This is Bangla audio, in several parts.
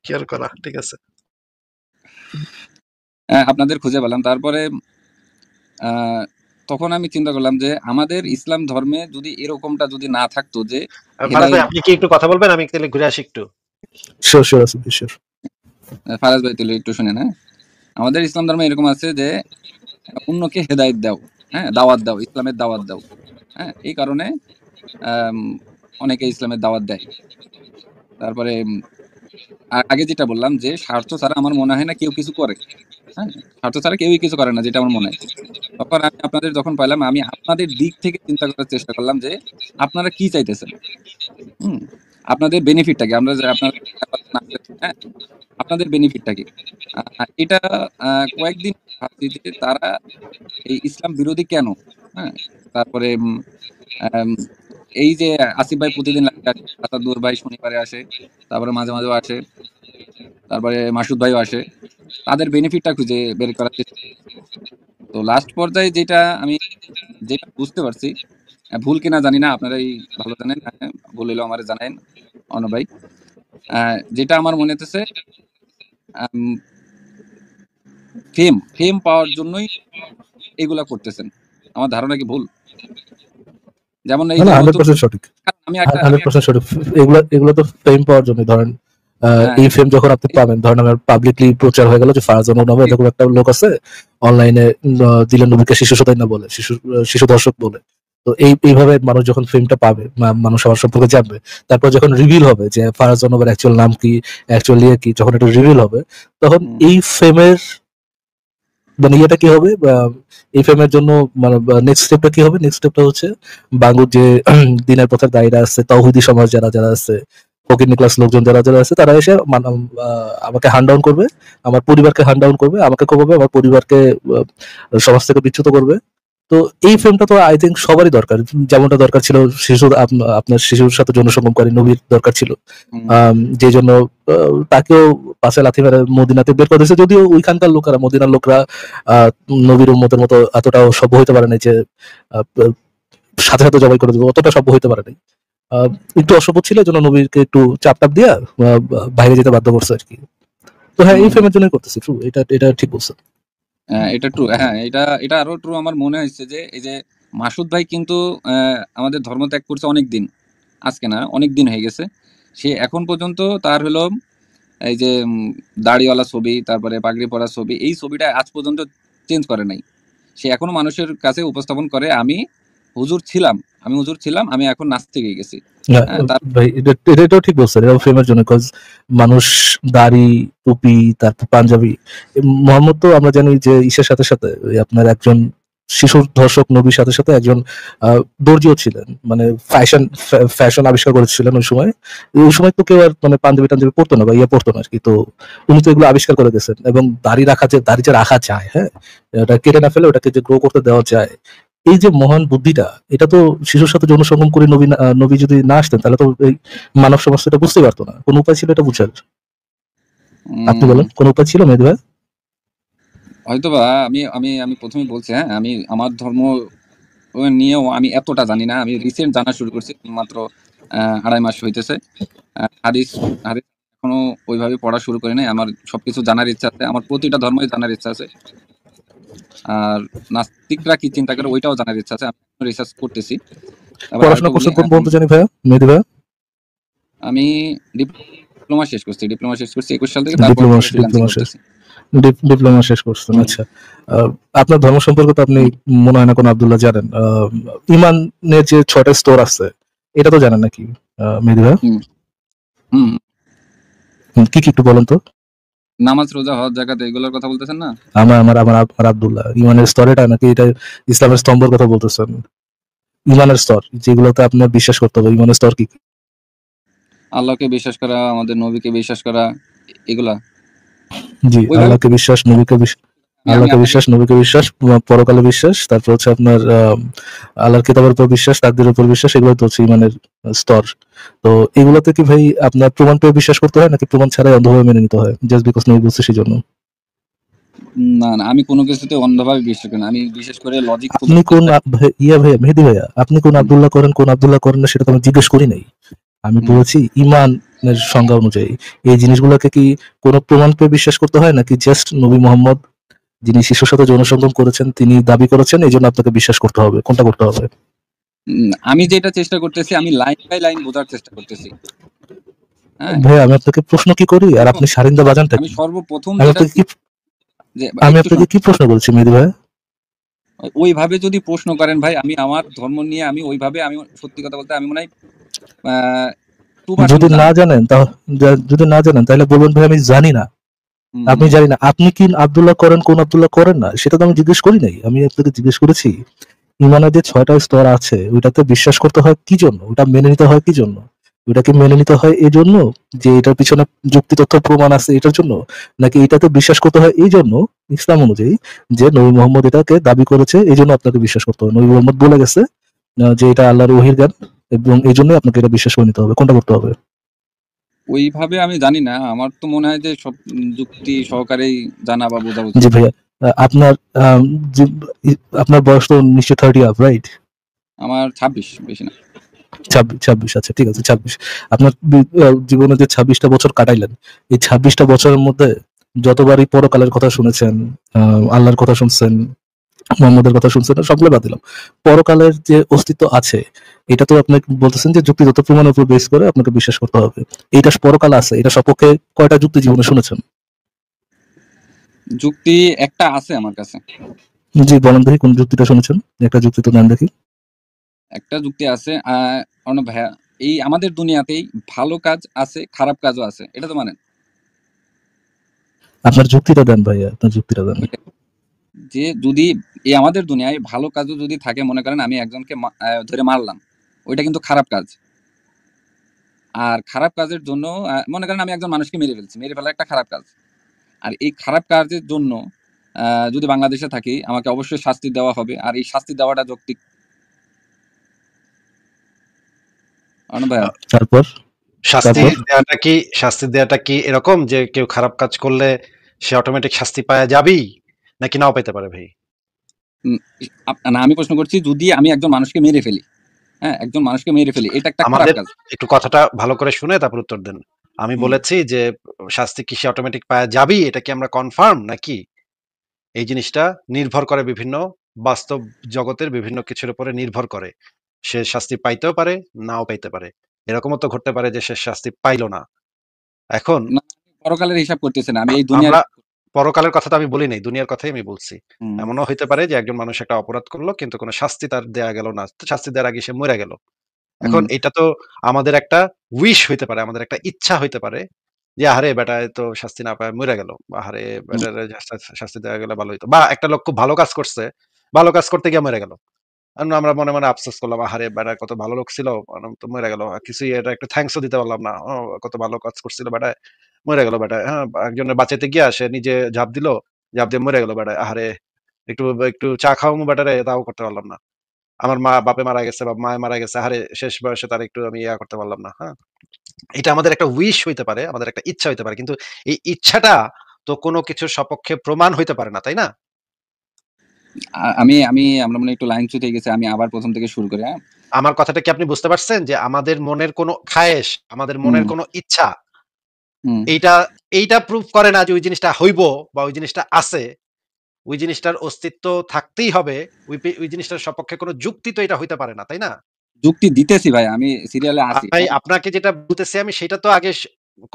কি আর করা, ঠিক আছে। আপনাদের খুঁজে পেলাম। তারপরে তখন আমি চিন্তা করলাম যে আমাদের ইসলাম ধর্মে যদি এরকমটা যদি না থাকতো যে ফারাজ ভাই আপনি কি একটু কথা বলবেন, আমি তাহলে ঘুরে আসি একটু। শিওর শিওর আছে শিওর। ফারাজ ভাই তাহলে একটু শুনেন। হ্যাঁ, আমাদের ইসলাম ধর্মে এরকম আছে যে অন্যকে হেদায়েত দাও, হ্যাঁ, দাওয়াত দাও, ইসলামের দাওয়াত দাও। হ্যাঁ, এই কারণে অনেকে ইসলামের দাওয়াত দেয়। তারপরে আগে যেটা বললাম যে স্বার্থ ছাড়া আমার মনে হয় না কেউ কিছু করে। হ্যাঁ, স্বার্থ ছাড়া কেউই কিছু করে না, যেটা আমার মনে হয়। তখন আমি আপনাদের যখন পাইলাম, আমি আপনাদের দিক থেকে চিন্তা করার চেষ্টা করলাম যে আপনারা কি চাইতেছেন, আপনাদের বেনিফিটটা কি, আমরা যে আপনারা হ্যাঁ আপনাদের বেনিফিটটা কি। এটা কয়েকদিন ভাবছি যে তারা এই ইসলাম বিরোধী কেন। হ্যাঁ, তারপরে এই যে আসিফ ভাই প্রতিদিন আসাদুর ভাই শনিবারে আসে, তারপরে মাঝে মাঝেও আসে, তারপরে মাসুদ ভাইও আসে, তাদের বেনিফিটটা খুঁজে বের করার চেষ্টা। তো লাস্ট পর্যায়ে যেটা বুঝতে পারছি, ভুল কিনা জানি না, আপনারাই ভালো জানেন, বলিল আমার জানেন অন্য ভাই, যেটা আমার মনে হতেছে ফেম পাওয়ার জন্যই এগুলা করতেছেন। আমার ধারণা কি ভুল? যেমন এই 100% সঠিক, আমি 100% সঠিক। এগুলো তো ফেম পাওয়ার জন্য। ধরেন এই ফেম যখন আপনি পাবেন, ধরেন আমার পাবলিকলি প্রচার হয়ে গেল যে ফারাজান নামে এরকম একটা লোক আছে, অনলাইনে দিলেন নবীকে শিশু সদাই বলে, শিশু দর্শক বলে। তো এইভাবে মানুষ যখন ফেমটা পাবে, মানুষ আমার সম্পর্কে জানবে, তারপর যখন রিভিল হবে যে ফারাজান নামের অ্যাকচুয়াল নাম কি, অ্যাকচুয়াল ইয়ে কি, যখন এটা রিভিল হবে, তখন এই ফেমের মানে ইয়েটা কি হবে, এই ফেমের জন্য মানে নেক্সট স্টেপটা কি হবে? নেক্সট স্টেপটা হচ্ছে বাংলার যে দিনের পথের দায়ীরা আছে, তাওহীদি সমাজ যারা যারা আছে, ফকির ক্লাস লোকজন যারা যারা আছে, তারা এসে আমাকে হ্যান্ড ডাউন করবে, আমার পরিবারকে হ্যান্ড ডাউন করবে, আমাকে কোপাবে, আমার পরিবারকে সমাজ থেকে বিচ্যুত করবে। তো এই ফিল্মটা তো আই থিঙ্ক সবারই দরকার, যেমনটা দরকার ছিল শিশু, আপনার শিশুর সাথে যৌনসঙ্গমকারী নবীর দরকার ছিল, যে জন্য তাকেও পাশে লাথি মেরে মদিনাতে বের করে দিয়েছে। যদিও ওইখানকার লোকেরা, মদিনার লোকরা নবীর উম্মতের মতো এতটাও সভ্য হইতে পারে নাই যে সাথে সাথে জবাই করে দেবে, অতটা সভ্য হইতে পারে নাই। একটু অসভ্য ছিল, এই জন্য নবীকে একটু চাপ টাপ দিয়া বাইরে যেতে বাধ্য করছে আর কি। তো হ্যাঁ, এই ফেমের জন্যই করতেছি। ট্রু, এটা ঠিক বলছে। এটা ট্রু। হ্যাঁ, এটা আরো ট্রু। আমার মনে হয়েছে যে এই যে মাসুদ ভাই কিন্তু আমাদের ধর্ম ত্যাগ করছে অনেক দিন, আজকে না, অনেক দিন হয়ে গেছে। সে এখন পর্যন্ত তার হলো এই যে দাড়িওয়ালা ছবি, তারপরে পাগড়ি পরা ছবি, এই ছবিটা আজ পর্যন্ত চেঞ্জ করে নাই। সে এখনো মানুষের কাছে উপস্থাপন করে আমি হুজুর ছিলাম, আমি এখন নাস্তিক হয়ে গেছি। এটাও ঠিক বলছেন, এটাও ফেমের জন্য। কজ মানুষ দাড়ি, টুপি, তারপর পাঞ্জাবি, মোহাম্মদ তো আমরা জানি যে ঈশার সাথে সাথে আপনার একজন শিশুর ধর্ষক নবীর সাথে সাথে একজন দর্জিও ছিলেন, মানে ফ্যাশন আবিষ্কার করেছিলেন ওই সময় তো কেউ আর মানে পাঞ্জাবি টাঞ্জাবি পড়তো না বা ইয়ে পড়তো না আর কি। তো উনি তো এগুলো আবিষ্কার করে গেছেন। এবং দাড়ি যে রাখা যায়, হ্যাঁ, এটা কেটে না ফেলে ওটাকে যে গ্রো করতে দেওয়া যায়, এই যে মহান বুদ্ধিটা, এটা তো শিশুর সাথে যৌনসঙ্গম করে নবী যদি না আসতেন, তাহলে তো এই মানব সমাজ এটা বুঝতে পারতো না। কোন উপায় ছিল এটা বুঝার? আপনি বলেন, কোন উপায় ছিল মেহেদী ভাই? হয়তোবা আমি প্রথমে বলছি, হ্যাঁ, আমি আমার ধর্ম নিয়েও আমি এতটা জানি না। আমি রিসেন্ট জানা শুরু করছি, মাত্র 2.5 মাস হইতেছে। হাদিস এখনো ওইভাবে পড়া শুরু করি নাই। আমার সবকিছু জানার ইচ্ছা আছে, আমার প্রতিটা ধর্মই জানার ইচ্ছা আছে। আর নাস্তিকরা কি চিন্তা করে ওইটাও জানার ইচ্ছা আছে, আমি রিসার্চ করতেছি। পড়াশোনা করছেন কোন পর্যন্ত জানি ভাই, মেহেদী ভাই? আমি ডিপ্লোমা শেষ করছি 21 সাল থেকে। ডিপ্লোমা শেষ করছেন, আচ্ছা। আপনার ধর্ম সম্পর্কে তো আপনি মনে হয় না কোন আব্দুল্লাহ জানেন। ইমানের যে 6টা স্তর আছে, এটা তো জানেন নাকি মেহেদী ভাই? কি কি একটু বলেন তো। নামাজ, রোজা, হজ, যাকাত, এগুলোর কথা বলতেছেন না? আমার আব্দুল্লাহ, ইমানের স্তর এটা নাকি এটা ইসলামের স্তম্ভের কথা বলতেছেন? ইমানের স্তর যেগুলোতে আপনার বিশ্বাস করতে হবে, ইমানের স্তর কি? আল্লাহকে বিশ্বাস করা, আমাদের নবীকে বিশ্বাস করা, এগুলা। জি, আল্লাহকে বিশ্বাস, নবীকে বিশ্বাস, পরকালে বিশ্বাস, তারপর হচ্ছে আপনার আল্লাহর কিতাবের উপর বিশ্বাস, তাকদীরের উপর বিশ্বাস, এগুলো তো হচ্ছে ইমানের স্তর। তো এগুলোতে কি ভাই আপনার প্রমাণ পেয়ে বিশ্বাস করতে হয় নাকি প্রমাণ ছাড়াই অন্ধভাবে মেনে নিতে হয়, জাস্ট বিকজ নবী বলছে সেই জন্য? না, আমি কোনো কিছুতে অন্ধভাবে বিশ্বাস করি না। আমি বিশেষ করে লজিক। আপনি কোন মেহেদী ভাইয়া, আপনি কোন আব্দুল্লাহ করেন, কোন আব্দুল্লাহ করেন না, সেটা তো আমি জিজ্ঞেস করি নাই। আমি বলেছি ইমান সংজ্ঞা অনুযায়ী এই জিনিসগুলোকে কি কোনো প্রমাণ পেয়ে বিশ্বাস করতে হয়, নাকি জাস্ট নবী মোহাম্মদ যিনি শিশুর সাথে যৌন সঙ্গম করেছেন তিনি দাবি করেছেন এই জন্য আপনাকে বিশ্বাস করতে হবে? কোনটা করতে হবে? আমি যেটা চেষ্টা করতেছি, আমি লাইন বাই লাইন বোঝার চেষ্টা করতেছি। হ্যাঁ, ভাই আমি আপনাকে প্রশ্ন কি করি আর আপনি সারিন্দা বাজানটা আমি কি? সর্বপ্রথম আমি যেটা আপনাকে কি যে আমি একটু আপনাকে কি প্রশ্ন বলছি মেহেদী ভাই? ওইভাবে যদি প্রশ্ন করেন ভাই, আমি আমার ধর্ম নিয়ে আমি ওইভাবে, আমি সত্যি কথা বলতে আমি মনে হয় 2% যদি জানি। না জানেন যদি না জানেন তাহলে বলবেন ভাই আমি জানি না। আপনি জানি না, আপনি কি আব্দুল্লাহ করেন কোন আব্দুল্লাহ করেন না সেটা তো আমি জিজ্ঞেস করি নাই। আমি আপনাকে জিজ্ঞেস করেছি ইমানের যে 6টা স্তর আছে ওইটাতে বিশ্বাস করতে হয় কি জন্য, ওটা মেনে নিতে হয় কি জন্য? ওটাকে মেনে নিতে হয় এই জন্য যে এটার পিছনে যুক্তি তথ্য প্রমাণ আছে এটার জন্য, নাকি এটাতে বিশ্বাস করতে হয় এই জন্য ইসলাম অনুযায়ী যে নবী মোহাম্মদ এটাকে দাবি করেছে এই জন্য আপনাকে বিশ্বাস করতে হবে? নবী মোহাম্মদ বলে গেছে যে এটা আল্লাহর ওহীর জ্ঞান এবং এই জন্য আপনাকে এটা বিশ্বাস করে নিতে হবে। কোনটা করতে হবে? ওইভাবে আমি জানি না, আমার তো মনে হয় যে সব যুক্তি সহকারেই জানা বা বোঝা উচিত। জি ভাইয়া, আপনার আপনার বয়স তো নিশ্চয়ই 30 আপ, রাইট? আমার 26, বেশি না। 26। আচ্ছা ঠিক আছে, 26। আপনার জীবনে যে 26টা বছর কাটাইলেন, এই 26টা বছরের মধ্যে যতবারই পরকালের কথা শুনেছেন, আল্লাহর কথা শুনছেন, মোহাম্মদের কথা শুনছেন, সবগুলো বাদ দিলাম, পরকালের যে অস্তিত্ব আছে এটা তো আপনি বলতেছেন যে যুক্তিগত প্রমাণের উপর বেস করে আপনাকে বিশ্বাস করতে হবে। এইটা পরকাল আছে, এটা সপক্ষে কয়টা যুক্তি জীবনে শুনেছেন? যুক্তি একটা আছে আমার কাছে। জি বলেন দেখি কোন যুক্তিটা শুনেছেন, একটা যুক্তি তো দেন দেখি। একটা যুক্তি আছে, ভাইয়া, এই আমাদের দুনিয়াতেই ভালো কাজ আছে, খারাপ কাজও আছে, এটা তো মানেন? আপনার যুক্তিটা দেন ভাইয়া, আপনার যুক্তিটা দেন। যে যদি এই আমাদের দুনিয়ায় ভালো কাজও যদি থাকে, মনে করেন আমি একজনকে ধরে মারলাম, ওইটা কিন্তু খারাপ কাজ। আর খারাপ কাজের জন্য মনে করেন আমি একজন মানুষকে মেরে ফেলছি, মেরে ফেলা একটা খারাপ কাজ। আর এই খারাপ কাজের জন্য যদি বাংলাদেশে থাকি, আমাকে অবশ্যই শাস্তি দেওয়া হবে, আর এই শাস্তি দেওয়াটা যৌক্তিক। ভাইয়া, তারপর শাস্তি দেওয়াটা কি এরকম যে কেউ খারাপ কাজ করলে সে অটোমেটিক শাস্তি পাওয়া যাবেই নাকি নাও পেতে পারে ভাই? না, আমি প্রশ্ন করছি যদি আমি একজন মানুষকে মেরে ফেলি, হ্যাঁ, একজন মানুষকে মেরে ফেলি, এটা একটা খারাপ আমাদের কাজ। একটু কথাটা ভালো করে শুনে তারপর উত্তর দেন। আমি বলেছি যে শাস্তি কি সে অটোমেটিক পাওয়া যাবেই, এটা কি আমরা কনফার্ম নাকি এই জিনিসটা নির্ভর করে বিভিন্ন বাস্তব জগতের বিভিন্ন কিছুর উপরে নির্ভর করে। সে শাস্তি পাইতেও পারে, নাও পাইতে পারে। এরকমও তো ঘটতে পারে যে সে শাস্তি পাইলো না। এখন না, পরকালের হিসাব করতেছে না, আমি এই দুনিয়ার। আমরা পরকালের কথা তো আমি বলি নাই, দুনিয়ার কথাই আমি বলছি। এমনও হইতে পারে যে একজন মানুষ একটা অপরাধ করলো কিন্তু কোনো শাস্তি তার দেয়া গেল না, শাস্তি দেওয়ার আগে সে মরে গেল। এখন এটা তো আমাদের একটা উইশ হইতে পারে, আমাদের একটা ইচ্ছা হইতে পারে যে আহারে বেটা তো শাস্তি না পায় মরে গেল, আহারে বেটার শাস্তি দেওয়া গেলে ভালো হইতো। বা একটা লোক খুব ভালো কাজ করছে, ভালো কাজ করতে গিয়ে মরে গেল, আমরা মনে মনে আফসোস করলাম, আহারে বেটা কত ভালো লোক ছিল, তো মরে গেল, কিছুই এটা একটু থ্যাঙ্কসও দিতে পারলাম না, কত ভালো কাজ করছিল বেটা, মরে গেল বেটা। হ্যাঁ, একজনের বাঁচাইতে গিয়া সে নিজে ঝাঁপ দিল, ঝাঁপ দিয়ে মরে গেল বেটা, আহারে একটু একটু চা খাওয়ামু বেটারে, তাও করতে পারলাম না। আমার মা বাপে মারা গেছে বা মায়ে মারা গেছে, আহারে শেষ বয়সে তার একটু আমি ইয়া করতে পারলাম না। হ্যাঁ, এটা আমাদের একটা উইশ হইতে পারে, আমাদের একটা ইচ্ছা হইতে পারে, কিন্তু এই ইচ্ছাটা তো কোনো কিছুর সপক্ষে প্রমাণ হইতে পারে না, তাই না? আমি আমি আমরা মনে একটু লাইন ছুটে গেছে, আমি আবার প্রথম থেকে শুরু করি। হ্যাঁ, আমার কথাটা কি আপনি বুঝতে পারছেন যে আমাদের মনের কোনো খায়েশ, আমাদের মনের কোনো ইচ্ছা, এইটা এইটা প্রুফ করে না যে ওই জিনিসটা হইব বা ওই জিনিসটা আছে, ওই জিনিসটার অস্তিত্ব থাকতেই হবে, ওই জিনিসটার সপক্ষে কোনো যুক্তি তো এটা হইতে পারে না, তাই না? যুক্তি দিতেছি ভাই, আমি সিরিয়ালে আছি। ভাই আপনাকে যেটা বলতেছি আমি সেটা তো আগে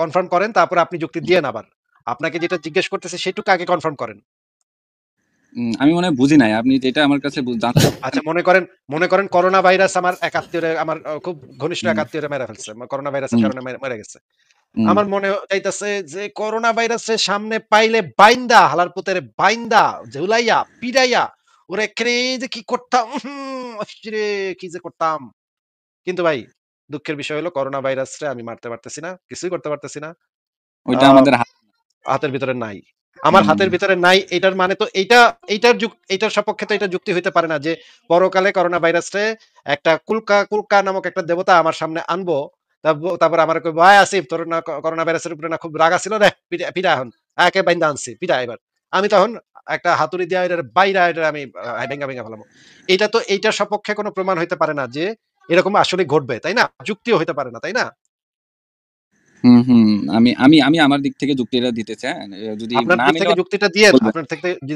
কনফার্ম করেন, তারপর আপনি যুক্তি দিয়েন। আবার আপনাকে যেটা জিজ্ঞেস করতেছে সেটুকু আগে কনফার্ম করেন। আমি মনে হয় বুঝি নাই, আপনি যেটা আমার কাছে জানতে। আচ্ছা, মনে করেন করোনা ভাইরাস আমার এক আত্মীয়রে, আমার খুব ঘনিষ্ঠ এক আত্মীয়রে মেরে ফেলছে, করোনা ভাইরাসের কারণে মেরে গেছে। আমার মনে চাইতেছে যে করোনা ভাইরাসের সামনে পাইলে বাইন্দা, হালার পুতের বাইন্দা, ঝুলাইয়া পিড়াইয়া ওরে এখানে যে কি করতাম, রে কি যে করতাম। কিন্তু ভাই দুঃখের বিষয় হলো করোনা ভাইরাসরে আমি মারতে পারতেছি না, কিছুই করতে পারতেছি না। ওইটা আমাদের হাতের ভিতরে নাই, আমার হাতের ভিতরে নাই। এটার মানে তো এইটার সপক্ষে তো এটা যুক্তি হইতে পারে না যে পরকালে করোনা ভাইরাসে একটা কুলকা নামক একটা দেবতা আমার সামনে আনবো, তারপর আমার কই ভাই আসিফ তোর না করোনা ভাইরাসের উপরে না খুব রাগ ছিল রে, পিটা এখন একে বাইন্দা আনছি, পিটা এবার। আমি তখন একটা হাতুড়ি দিয়ে এটার বাইরা এটা আমি ভেঙ্গা ভেঙ্গা ফেলাম। এটা তো এইটার সপক্ষে কোনো প্রমাণ হইতে পারে না যে এরকম আসলে ঘটবে, তাই না? যুক্তিও হইতে পারে না, তাই না? হুম, হুম। আমি আমি আমি আমার দিক থেকে যুক্তিটা দিতে চাই। যদি আপনার না দিক থেকে মিলেও যুক্তিটা দিয়েন, বলবেন। আপনার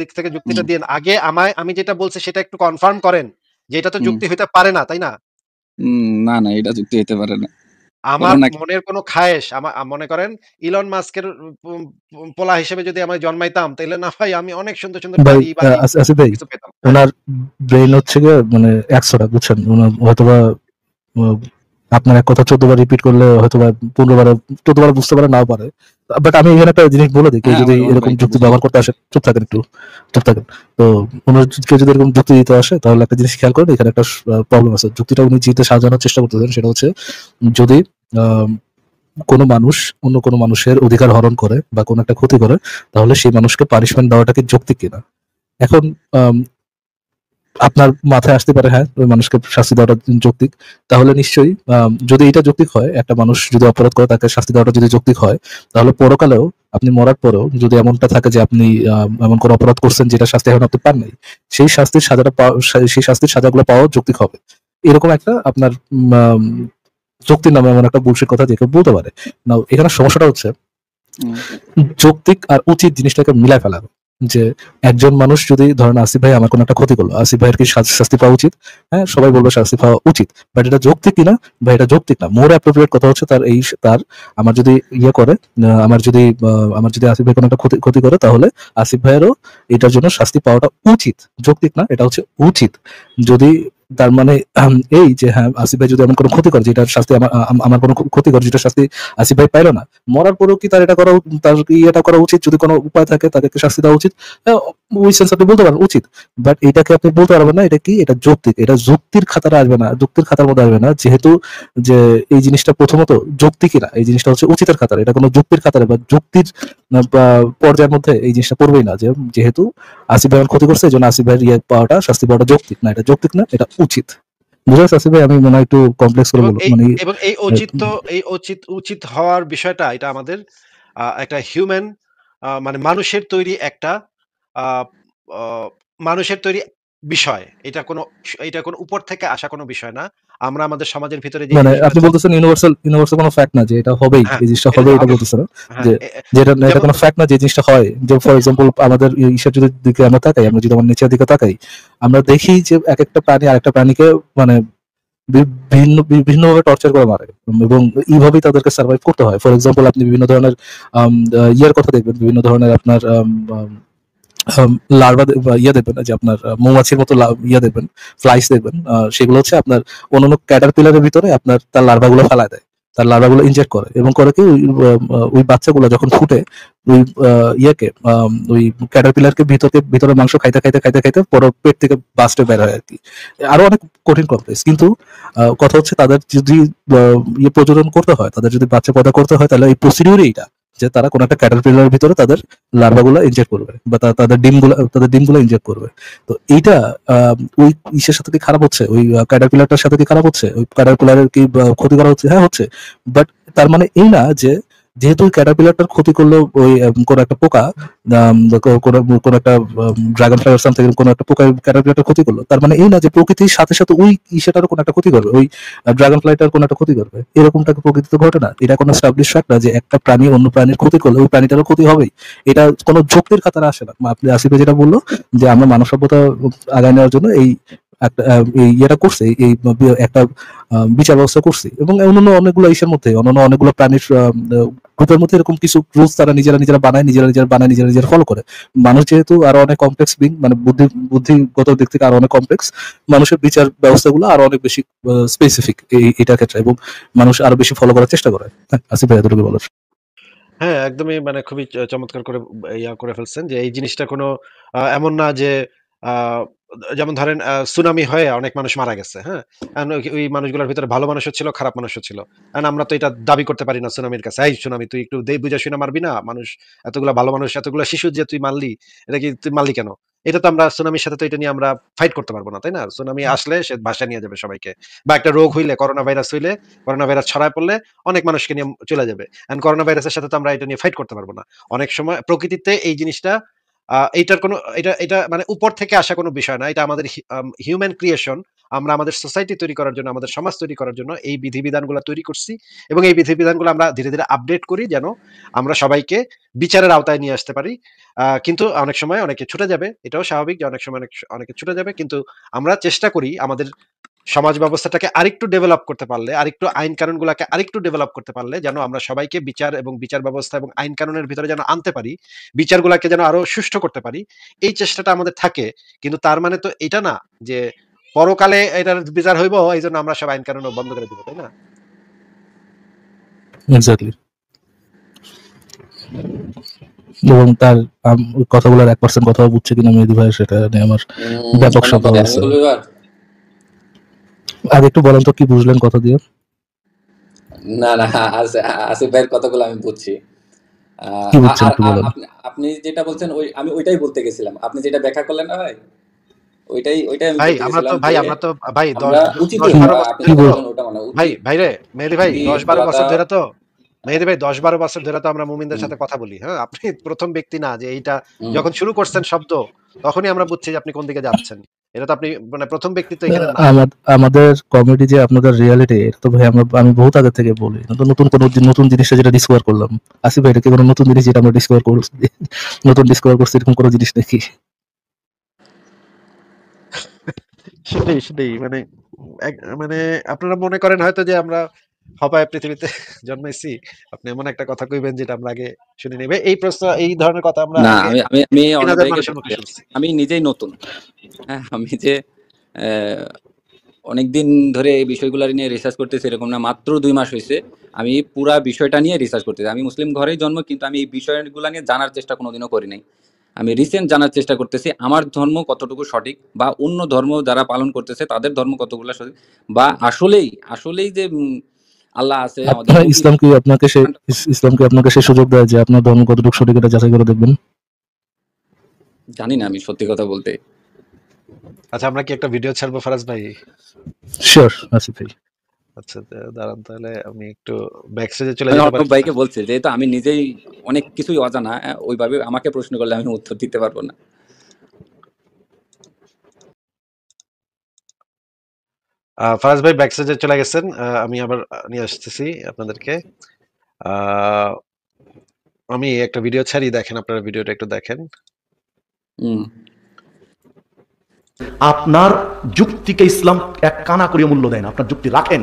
দিক থেকে যুক্তিটা হুম, দিয়েন। আগে আমি যেটা বলছি সেটা একটু কনফার্ম করেন যে এটা তো হুম। যুক্তি হইতে পারে না, তাই না? না, না, এটা যুক্তি হতে পারে না। আমার কারণ এক মনের কোনো খায়েশ মনে করেন ইলন মাস্কের উম পোলা হিসেবে যদি আমি জন্মাইতাম তাইলে না ভাই আমি অনেক সুন্দর, সুন্দর ভাই বাড়ি আসিফ ভাই, কিছু পেতাম। হ্যাঁ। ওনার ব্রেইন হচ্ছে গিয়ে মানে 100টা, বুঝছেন? ওনার হয়তোবা আহ, আপনার এক কথা 14 বার রিপিট করলে হয়তোবা 15 বার 14 বার বুঝতে পারে, নাও পারে। বাট আমি এখানে একটা জিনিস বলে দিই, কেউ হ্যাঁ, যদি ওর এরকম ভাই একটু যুক্তি বুঝাই। ব্যবহার করতে আসে, চুপ থাকেন একটু, চুপ থাকেন। তো ওনার কেউ যদি এরকম যুক্তি দিতে আসে, তাহলে একটা জিনিস খেয়াল করেন, এখানে একটা প্রবলেম আছে। যুক্তিটা উনি যেতে সাজানোর চেষ্টা করতেছেন সেটা হচ্ছে, যদি আহ, কোনো মানুষ অন্য কোনো মানুষের অধিকার হরণ করে বা কোনো একটা ক্ষতি করে, তাহলে সেই মানুষকে পানিশমেন্ট দেওয়াটা কি যৌক্তিক কিনা। এখন আম, আপনার মাথায় আসতে পারে, হ্যাঁ, ওই মানুষকে শাস্তি দেওয়াটা যৌক্তিক। তাহলে নিশ্চয়ই যদি এটা যৌক্তিক হয়, একটা মানুষ যদি অপরাধ করে তাকে শাস্তি দেওয়াটা যদি যৌক্তিক হয়, তাহলে পরকালেও আপনি মরার পরেও যদি এমনটা থাকে যে আপনি এমন কোনো অপরাধ করছেন যেটা শাস্তি এখন আপনি পান নাই, সেই শাস্তির সাজাটা সেই শাস্তির সাজাগুলো পাওয়া যৌক্তিক হবে। এরকম একটা আপনার যৌক্তির নামে এমন একটা বুলশিট কথা যে কেউ বলতে পারে না। এখানে সমস্যাটা হচ্ছে হুম, যৌক্তিক আর উচিত জিনিসটাকে মিলাই ফেলানো। যে একজন মানুষ যদি ধরেন আসিফ ভাই আমার কোনো একটা ক্ষতি করলো, আসিফ ভাইয়ের কি শাস্তি পাওয়া উচিত? হ্যাঁ, সবাই বলবে শাস্তি পাওয়া উচিত। বাট এটা যৌক্তিক কিনা? বা এটা যৌক্তিক না। মোর অ্যাপ্রোপ্রিয়েট কথা হচ্ছে তার আমার যদি ইয়ে করে, আমার যদি আসিফ ভাই কোনো একটা ক্ষতি করে, তাহলে আসিফ ভাইয়েরও এটার জন্য শাস্তি পাওয়াটা উচিত। যৌক্তিক না, এটা হচ্ছে উচিত। যদি তার মানে এই যে হ্যাঁ, আসিফ ভাই যদি এমন কোনো ক্ষতি করে যেটার শাস্তি আমার কোনো ক্ষতি করে যেটা শাস্তি আসিফ ভাই পাইলো না, মরার পরেও কি তার তার কি এটা করা উচিত? যদি কোনো উপায় থাকে তাদেরকে শাস্তি দেওয়া উচিত। হ্যাঁ, ওই সেন্স আপনি বলতে পারেন উচিত। বাট এটাকে আপনি বলতে পারবেন না এটা কি, এটা যৌক্তিক। এটা যুক্তির খাতারে আসবে না, যুক্তির খাতার মধ্যে আসবে না, যেহেতু যে এই জিনিসটা প্রথমত যৌক্তিকই না, এই জিনিসটা হচ্ছে উচিতের খাতারে। এটা কোনো যুক্তির খাতারে বা যুক্তির পর্যায়ের মধ্যে এই জিনিসটা পড়বেই না। যে যেহেতু আসিফ ভাই ক্ষতি করছে, এই জন্য আসিফ ভাইয়ের শাস্তি পাওয়াটা যৌক্তিক না, এটা যৌক্তিক না, এটা উচিত। বুঝা গেছে আসিফ ভাই? আমি মনে হয় একটু কমপ্লেক্স করে এবং বলবো এই মানে এবং এই ঔচিত্য এই উচিত হওয়ার বিষয়টা এটা আমাদের একটা হিউম্যান মানে আ অ মানুষের তৈরি বিষয়। এটা কোনো উপর থেকে আসা কোনো বিষয় না। আমরা আমাদের সমাজের ভিতরে যে মানে জিনিসগুলো আপনি বলতেছেন ইউনিভার্সাল কোনো ফ্যাক্ট না যে এটা হবেই, হ্যাঁ, এই জিনিসটা এটা হবে, যে এটা হবে বলতেছেন না? হ্যাঁ, যে এটা যেমন কোনো ফ্যাক্ট না যে জিনিসটা হয়। যে ফর এক্সাম্পল আমাদের ঈশ্বর যদি দিকে আমরা তাকাই, আমরা যদি আমার নেচার দিকে তাকাই, আমরা দেখি যে একেকটা প্রাণী আরেকটা প্রাণীকে মানে বিভিন্নভাবে টর্চার করে মারে, এবং এইভাবেই তাদেরকে সার্ভাইভ করতে হয়। ফর এক্সাম্পল আপনি বিভিন্ন ধরনের ইয়ের কথা দেখবেন, বিভিন্ন ধরনের আপনার আম লার্ভা ইয়ে দেখবেন, যে আপনার মৌমাছির মতো ইয়ে দেখবেন, ফ্লাইস দেখবেন। সেগুলো হচ্ছে আপনার অন্যান্য ক্যাটারপিলারের ভিতরে আপনার তার লার্ভাগুলো ফেলায় দেয়। তার লার্ভাগুলো ইনজেক্ট করে এবং করে কি ওই বাচ্চাগুলো যখন ফুটে ওই ইয়েকে ওই ক্যাটারপিলারকে ভিতরে মাংস খাইতে পরে পেট থেকে বাস্টে বের হয় আরকি। আরো অনেক কঠিন কমপ্লেক্স। কিন্তু কথা হচ্ছে তাদের যদি ইয়ে প্রজনন করতে হয়, তাদের যদি বাচ্চা পয়দা করতে হয়, তাহলে এই প্রসিডিউরই এটা, যে তারা কোনো একটা ক্যাটারপিলারের ভিতরে তাদের লার্ভাগুলো ইনজেক্ট করবে বা তাদের ডিমগুলো ইনজেক্ট করবে। তো এইটা ওই ইসের সাথে কি খারাপ হচ্ছে? ওই ক্যাটারপিলারটার সাথে কি খারাপ হচ্ছে? ওই ক্যাটারপিলারের কি ক্ষতি করা হচ্ছে? হ্যাঁ, হচ্ছে। বাট তার মানে এই না যে যেহেতু ওই ক্যাটারপিলারটার ক্ষতি করলো ওই কোনো একটা পোকা, কোনো একটা ড্রাগন ফ্লাই সামথিং, কোনো একটা পোকা ক্যাটারপিলারটার ক্ষতি করলো, তার মানে এই না যে প্রকৃতির সাথে সাথে ওই ইসেটারও কোনো একটা ক্ষতি করবে, ওই ড্রাগন ফ্লাইটার কোনো একটা ক্ষতি করবে। এরকমটা প্রকৃতিতে ঘটে না। এটা কোনো এস্টাবলিশ ফ্যাক্ট না যে একটা প্রাণী অন্য প্রাণীর ক্ষতি করলে ওই প্রাণীটারও ক্ষতি হবেই। এটা কোনো যুক্তির খাতারে আসে না। আপনি আসিফে যেটা বললো যে আমরা মানব সভ্যতা আগায় নেওয়ার জন্য এই একটা এই ইয়েটা করছে, এই একটা বিচার ব্যবস্থা করছি, এবং অন্যান্য অনেকগুলো ইসের মধ্যে অন্যান্য অনেকগুলো প্রাণীর গ্রুপের মধ্যে এরকম কিছু রুলস তারা নিজেরা বানায়, নিজেরা ফলো করে। মানুষ যেহেতু আরো অনেক কমপ্লেক্স বিং, মানে বুদ্ধিগত দিক থেকে আরো অনেক কমপ্লেক্স, মানুষের বিচার ব্যবস্থাগুলো আরো অনেক বেশি স্পেসিফিক এটার ক্ষেত্রে, এবং মানুষ আরো বেশি ফলো করার চেষ্টা করে। হ্যাঁ, আসিফ ভাই এতটুকু বলার। হ্যাঁ, একদমই মানে খুবই চমৎকার করে করে ফেলছেন যে এই জিনিসটা কোনো এমন না যে আ যেমন ধরেন সুনামি হয়ে অনেক মানুষ মারা গেছে, হ্যাঁ? ওই মানুষগুলোর ভিতরে ভালো মানুষও ছিল, খারাপ মানুষও ছিল। আমরা তো এটা দাবি করতে পারি না সুনামির কাছে, "এই সুনামি তুই একটু বুঝা শুইনা মারবি না? এতগুলা ভালো মানুষ, এতগুলা শিশু যে তুই মারলি, এটা কি তুই মারলি কেন?" এটা তো আমরা সুনামির সাথে তো এটা নিয়ে আমরা ফাইট করতে পারব না, তাই না? সুনামি আসলে সে ভাসায় নিয়ে যাবে সবাইকে। বা একটা রোগ হইলে, করোনা ভাইরাস ছড়ায় পড়লে অনেক মানুষকে নিয়ে চলে যাবে। করোনা ভাইরাসের সাথে তো আমরা এটা নিয়ে ফাইট করতে পারব না। অনেক সময় প্রকৃতিতে এই জিনিসটা এইটার কোনো এটা এটা মানে উপর থেকে আসা কোনো বিষয় না। এটা আমাদের হিউম্যান ক্রিয়েশন। আমরা আমাদের সোসাইটি তৈরি করার জন্য, আমাদের সমাজ তৈরি করার জন্য এই বিধিবিধানগুলো তৈরি করছি এবং এই বিধিবিধানগুলো আমরা ধীরে ধীরে আপডেট করি যেন আমরা সবাইকে বিচারের আওতায় নিয়ে আসতে পারি। কিন্তু অনেক সময় অনেকে ছুটে যাবে, এটাও স্বাভাবিক যে অনেক সময় অনেকে ছুটে যাবে, কিন্তু আমরা চেষ্টা করি আমাদের সমাজ ব্যবস্থাটাকে আরেকটু ডেভেলপ করতে পারলে, আরেকটু আইন কানুনগুলোকে আরেকটু ডেভেলপ করতে পারলে যেন আমরা সবাইকে বিচার এবং বিচার ব্যবস্থা এবং আইন কানুনের ভিতরে যেন আনতে পারি, বিচারগুলোকে যেন আরো সুষ্ঠু করতে পারি, এই চেষ্টাটা আমাদের থাকে। কিন্তু তার মানে তো এটা না যে পরকালে এটার বিচার হইব এই জন্য আমরা সব আইন কানুন বন্ধ করে দিব, তাই না? এক্স্যাক্টলি। এবং তার কথাগুলোর 1% কথাও বুঝছে কিনা মেহেদী ভাই, সেটা নিয়ে আমার ব্যাপক সন্দেহ আছে। আর একটু বলেন তো কি বুঝলেন কথা দিয়ে? না আসিফ ভাইয়ের কথাগুলো আমি বুঝছি। আপনি যেটা বলছেন আমি ওইটাই বলতে গেছিলাম, আপনি যেটা ব্যাখ্যা করলেন না ভাই, ওইটাই মেহেদী ভাই 10-12 বছর ধরে তো আমরা মুমিনদের সাথে কথা বলি। হ্যাঁ, আপনি প্রথম ব্যক্তি না যে এইটা যখন শুরু করছেন শব্দ তখনই আমরা বুঝছি যে আপনি কোন দিকে যাচ্ছেন। এটা তো আপনি মানে প্রথম ব্যক্তি তো এখানে না। আমাদের কমেডি যে আপনাদের রিয়ালিটি, এটা তো ভাই আমি বহুত আগে থেকে বলি, নতুন জিনিসটা যেটা ডিসকভার করলাম। আসিফ ভাই, এটা কি কোনো নতুন জিনিস যেটা আমরা ডিসকভার করছি এরকম কোনো জিনিস নাকি? সেটাই মানে আপনারা মনে করেন হয়তো যে আমরা হপায় পৃথিবীতে জন্মাইছি, আপনি এমন একটা কথা কইবেন যেটা আমরা আগে শুনে নেবে। এই প্রশ্ন, এই ধরনের কথা আমরা আমি নিজেই নতুন। হ্যাঁ, আমি যে অনেকদিন ধরে এই বিষয়গুলো নিয়ে রিসার্চ করতেছি এরকম না, মাত্র 2 মাস হয়েছে আমি পুরা বিষয়টা নিয়ে রিসার্চ করতেছি। আমি মুসলিম ঘরেই জন্ম, কিন্তু আমি এই বিষয়গুলো নিয়ে জানার চেষ্টা কোনোদিনও করি নাই। আমি রিসেন্ট জানার চেষ্টা করতেছি আমার ধর্ম কতটুকু সঠিক, বা অন্য ধর্ম যারা পালন করতেছে তাদের ধর্ম কতগুলো সঠিক, বা আসলেই যে আল্লাহ আছে। ইসলাম কি আপনাকে সেই সুযোগ দেয় যে আপনার ধর্ম কতটুকু সঠিক এটা যাচাই করে দেখবেন? জানি না, আমি সত্যি কথা বলতে। আচ্ছা, আমরা কি একটা ভিডিও ছাড়বো ফারাজ ভাই? শিওর আসিফ ভাই। আচ্ছা দাঁড়ান, তাহলে আমি একটু ব্যাকস্টেজে চলে যেতে পারি। ভাইকে বলছে যেহেতু আমি নিজেই অনেক কিছুই অজানা, ওইভাবে আমাকে প্রশ্ন করলে আমি উত্তর দিতে পারবো না। ফারাজ ভাই ব্যাকস্টেজে চলে গেছেন, আমি আবার নিয়ে আসতেছি আপনাদেরকে। আমি একটা ভিডিও ছাড়ি, দেখেন আপনারা ভিডিওটা একটু দেখেন। আপনার যুক্তিকে ইসলাম এক কানা করে মূল্য দেয় না। আপনার যুক্তি রাখেন,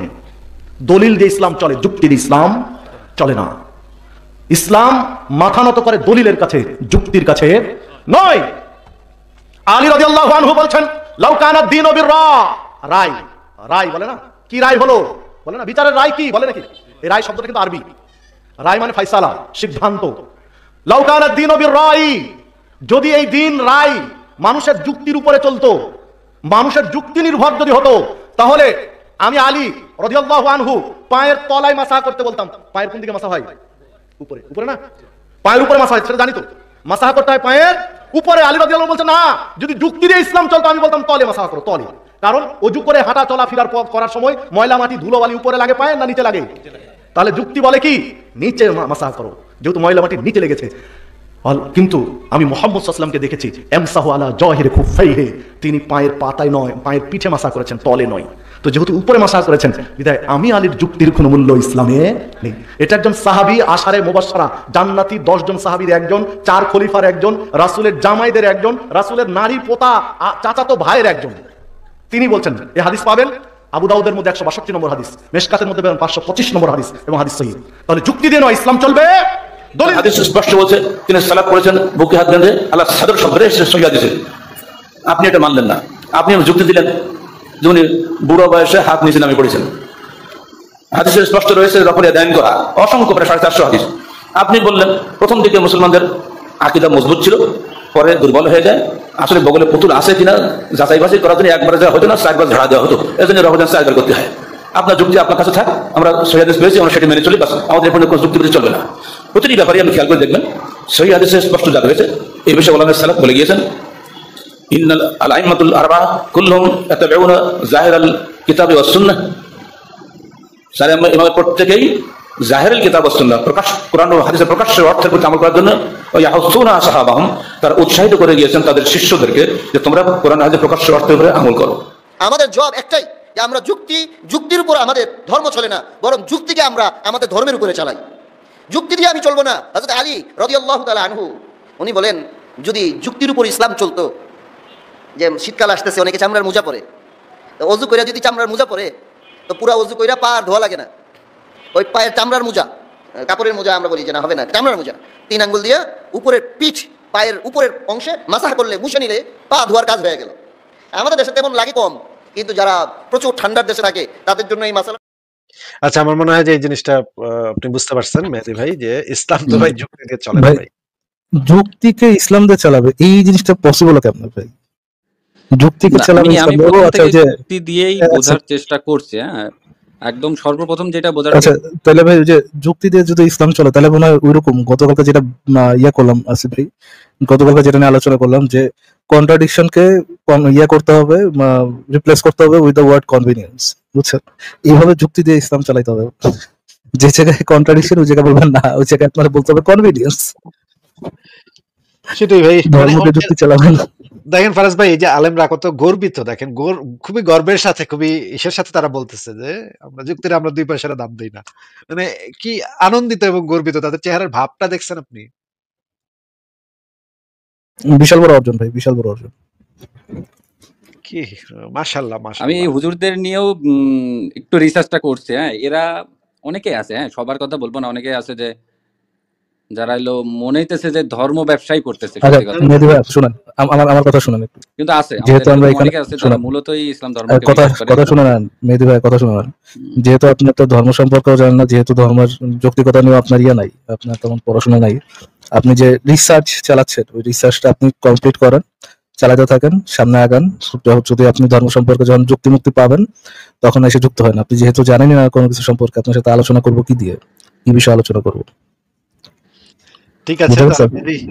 দলিল দিয়ে ইসলাম চলে, যুক্তি দিয়ে ইসলাম চলে না। ইসলাম মাথা নত করে দলিলের কাছে, যুক্তির কাছে নয়। আলী রাদিয়াল্লাহু আনহু বলছেন, লাউ কানা দ্বীনু বির-রায়। রায় বলে না, কি রায় হলো বলে না, বিচারের রায় কি বলে নাকি? এই রায় শব্দটা কিন্তু আরবি। রায় মানে ফায়সালা, সিদ্ধান্ত। লাউ কানা দ্বীনু বির-রায়, যদি এই দিন রায় মানুষের যুক্তির উপরে চলতো, মানুষের যুক্তি নির্ভর যদি হতো, তাহলে আমি আলী রাদিয়াল্লাহু আনহু পায়ের তলায় মাসাহ করতে বলতাম। পায়ের কোন দিকে মাসাহ হয়? উপরে না, পায়ের উপরে মাসাহ হয়, সেটা জানি তো। মাসাহ করতে হয় পায়ের উপরে। আলী রাদিয়াল্লাহু আনহু বলছেন না, যদি যুক্তি দিয়ে ইসলাম চলতো আমি বলতাম তলে মাসাহ করো, তলে। কারণ অজু করে হাঁটা চলা ফিরার করার সময় ময়লা মাটি ধুলোবালি উপরে লাগে পায়ে না নিচে লাগে? তাহলে যুক্তি বলে কি নিচে মাসাহ করো, যেহেতু ময়লা মাটি নিচে লেগেছে। কিন্তু আমি মুহাম্মদ সাল্লাল্লাহু আলাইহি ওয়াসাল্লামকে দেখেছি এমসাহু আলা জাহিরি খুফাইহি, তিনি পায়ের পাতায় নয়, পায়ের পিঠে মাসাহ করেছেন, তলে নয়। তো যেহেতু উপরে মাসাহ করেছেন, বিধায় আমি আলীর যুক্তির কোনো মূল্য ইসলামে নেই। এটা একজন সাহাবী, আশারে মুবাশশারা জান্নাতি 10 জন সাহাবীর একজন, 4 খলিফার একজন, রাসূলের জামাইদের একজন, রাসূলের নারী পোতা চাচাতো ভাইয়ের একজন। তিনি বলছেন, এই হাদিস পাবেন আবু দাউদের মধ্যে 162 নম্বর হাদিস, মিশকাতের মধ্যে পাবেন 525 নম্বর হাদিস, এবং হাদিস সহিহ। তাহলে যুক্তি দিয়ে নয় ইসলাম চলবে। হাদিস স্পষ্ট বলছে, তিনি সালাত করেছেন বুকে হাত বেঁধে, আল্লাহ সাদর শব্দে সহিহ হাদিসে। আপনি এটা মানলেন না, আপনি যুক্তি দিলেন যে উনি বুড়ো বয়সে হাত নিচে নামে পড়েছেন। হাদিসে স্পষ্ট রয়েছে রফরিয়া দান করা, অসংখ্য প্রায় 450 হাদিস। আপনি বললেন প্রথম দিকে মুসলমানদের আকীদা মজবুত ছিল, পরে দুর্বল হয়ে যায়। আসলে বগলে পুতুল আছে কিনা যাচাই বাছাই করার জন্য একবার যা হতো না, 4বার ঝাড়া দেওয়া হতো, এজন্য রমজান 4বার করতে হয়। আপনার যুক্তি আপনার কাছে থাক, আমরা সহিহ হাদিস পেয়েছি, আমরা সেটা মেনে চলি, বাস। আমাদের এখানে কোনো যুক্তি চলবে না। প্রতিটি ব্যাপারে আপনি খেয়াল করে দেখবেন সহিহ হাদিসে স্পষ্ট যা রয়েছে। এই বিষয়ে ওলামায়ে সালাফ বলে গিয়েছেন, ইন্নাল আইম্মাতুল আরবাআ কুল্লুহুম ইয়াতাবিউনা যাহিরাল কিতাবি ওয়াস সুন্নাহ। সারে ইমাম প্রত্যেকেই জাহিরুল কিতাব ওয়াস সুন্নাহ, প্রকাশ কোরআন ও হাদিসের প্রকাশের অর্থের প্রতি আমল করার জন্য ইয়াহুসুনা সাহাবাহুম, তারা উৎসাহিত করে গিয়েছেন তাদের শিষ্যদেরকে যে তোমরা কোরআন হাদিসের প্রকাশের অর্থের উপরে আমল করো। আমাদের জবাব একটাই, যে আমরা যুক্তির উপর আমাদের ধর্ম চলে না, বরং যুক্তিকে আমরা আমাদের ধর্মের উপরে চালাই। যুক্তি দিয়ে আমি চলবো না। হযরত আলী রাদিয়াল্লাহু তাআলা আনহু উনি বলেন, যদি যুক্তির উপর ইসলাম চলতো, যে শীতকাল আসতেছে, অনেকে চামড়ার মোজা পরে, তো অজু কইরা যদি চামড়ার মোজা পরে, তো পুরা অজু কইরা পা আর ধোয়া লাগে না, ওই পায়ের চামড়ার মোজা, কাপড়ের মোজা আমরা বলি যে না, হবে না, চামড়ার মোজা 3 আঙ্গুল দিয়ে উপরের পিঠ, পায়ের উপরের অংশে মাসাহ করলে, মুছে নিলে পা ধোয়ার কাজ হয়ে গেল। আমাদের দেশে তেমন লাগে কম, কিন্তু যারা প্রচুর ঠান্ডার দেশে থাকে তাদের জন্য এই মাসালা। আচ্ছা, আমার মনে হয় যে এই জিনিসটা আপনি বুঝতে পারছেন মেহেদী ভাই, যে ইসলাম তো ভাই যুক্তি দিয়ে চলে না ভাই। যুক্তিকে ইসলাম দিয়ে চালাবে, এই জিনিসটা পসিবল কেমন ভাই? যুক্তিকে চালাবে আমি ইসলাম? প্রথম আচ্ছা, থেকে যে যুক্তি দিয়েই বোঝার চেষ্টা করছি। হ্যাঁ, একদম সর্বপ্রথম যেটা বোঝার, আচ্ছা তাহলে ভাই যে যুক্তি দিয়ে যদি ইসলাম চলে, তাহলে মনে হয় ওইরকম গতকালকে যেটা ইয়া করলাম আসিফ ভাই, গতকালকে যেটা নিয়ে আলোচনা করলাম, যে কন্ট্রাডিকশনকে ইয়া করতে হবে, রিপ্লেস করতে হবে উইথ দ্য ওয়ার্ড কনভিনিয়েন্স, বুঝছেন? এইভাবে যুক্তি দিয়ে ইসলাম চালাইতে হবে। যে জায়গায় কন্ট্রাডিকশন, ওই জায়গায় বলবেন না, ওই জায়গায় আপনারা বলতে হবে কনভিনিয়েন্স। সেটাই ভাই, ধর্মকে যুক্তি চালাবেন। দেখেন ফারাজ ভাই, এই যে আলেমরা কত গর্বিত, দেখেন খুবই গর্বের সাথে, খুবই ইসের সাথে তারা বলতেছে যে আমরা যুক্তির আমরা 2 পয়সার দাম দেই না। মানে কি আনন্দিত এবং গর্বিত, তাদের চেহারার ভাবটা দেখছেন আপনি? বিশাল বড় অর্জন ভাই, বিশাল বড় অর্জন। কি মাশাআল্লাহ, আমি এই মাশাআল্লাহ। হুজুরদের নিয়েও একটু রিসার্চটা করছি। হ্যাঁ, এরা অনেকে আছে, হ্যাঁ সবার কথা বলবো না, অনেকে আছে যে যারা এলো মনে হইতেছে যে ধর্ম ব্যবসায়ী করতেছে, আচ্ছা সত্যি কথা। মেহেদী ভাই শুনেন, আমার কথা শুনেন একটু। কিন্তু আছে যেহেতু আমাদের আমরা এরকম এখানে অনেকে আছে যারা শুনেন, মূলতই ইসলাম ধর্মকে কথা বিশ্বাস করে। কথা শুনে নেন মেহেদী ভাই, কথা শুনে নেন। যেহেতু আপনি তো ধর্ম সম্পর্কেও জানেন না, যেহেতু ধর্মের যৌক্তিকতা নিয়ে আপনার ইয়া নাই, আপনার তেমন পড়াশোনা নাই, আপনি যে রিসার্চ চালাচ্ছেন, ওই রিসার্চটা আপনি কমপ্লিট করেন, চালাতে থাকেন, সামনে আগান। যদি আপনি ধর্ম সম্পর্কে যখন যুক্তি পাবেন, তখন এসে যুক্ত হয় না। আপনি যেহেতু জানেনই না কোনো কিছু সম্পর্কে, আপনার সাথে আলোচনা করবো কি দিয়ে, কি বিষয়ে আলোচনা করবো? ঠিক আছে,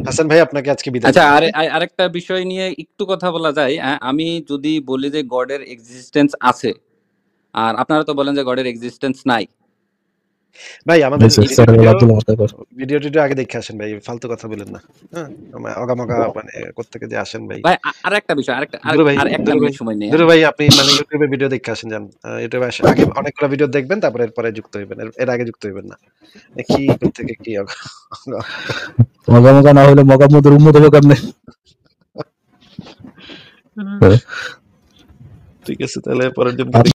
হাসান ভাই আপনাকে আজকে বিদায়। আচ্ছা, আরেকটা বিষয় নিয়ে একটু কথা বলা যায়। আমি যদি বলি যে গডের এক্সিস্টেন্স আছে, আর আপনারা তো বলেন যে গডের এক্সিস্টেন্স নাই, ভাই আমাদের ভিডিও আগে দেখে আসেন ভাই, ফালতু কথা বলেন না। হ্যাঁ, অগামগা মানে কোত্থেকে যে আসেন ভাই। ভাই আরেকটা বিষয়, আরেকটা মিনিট সময় নেই। ভাই আপনি মানে ইউটিউবে ভিডিও দেখে আসেন, যান ইউটিউবে আসেন, আগে অনেকগুলো ভিডিও দেখবেন, তারপরে এরপরে যুক্ত হইবেন, এর আগে যুক্ত হইবেন না। কি কোত্থেকে কি মগা না হলে মগামদের উম্মত হবে কেমনে? ঠিক আছে, তাহলে পরের দিন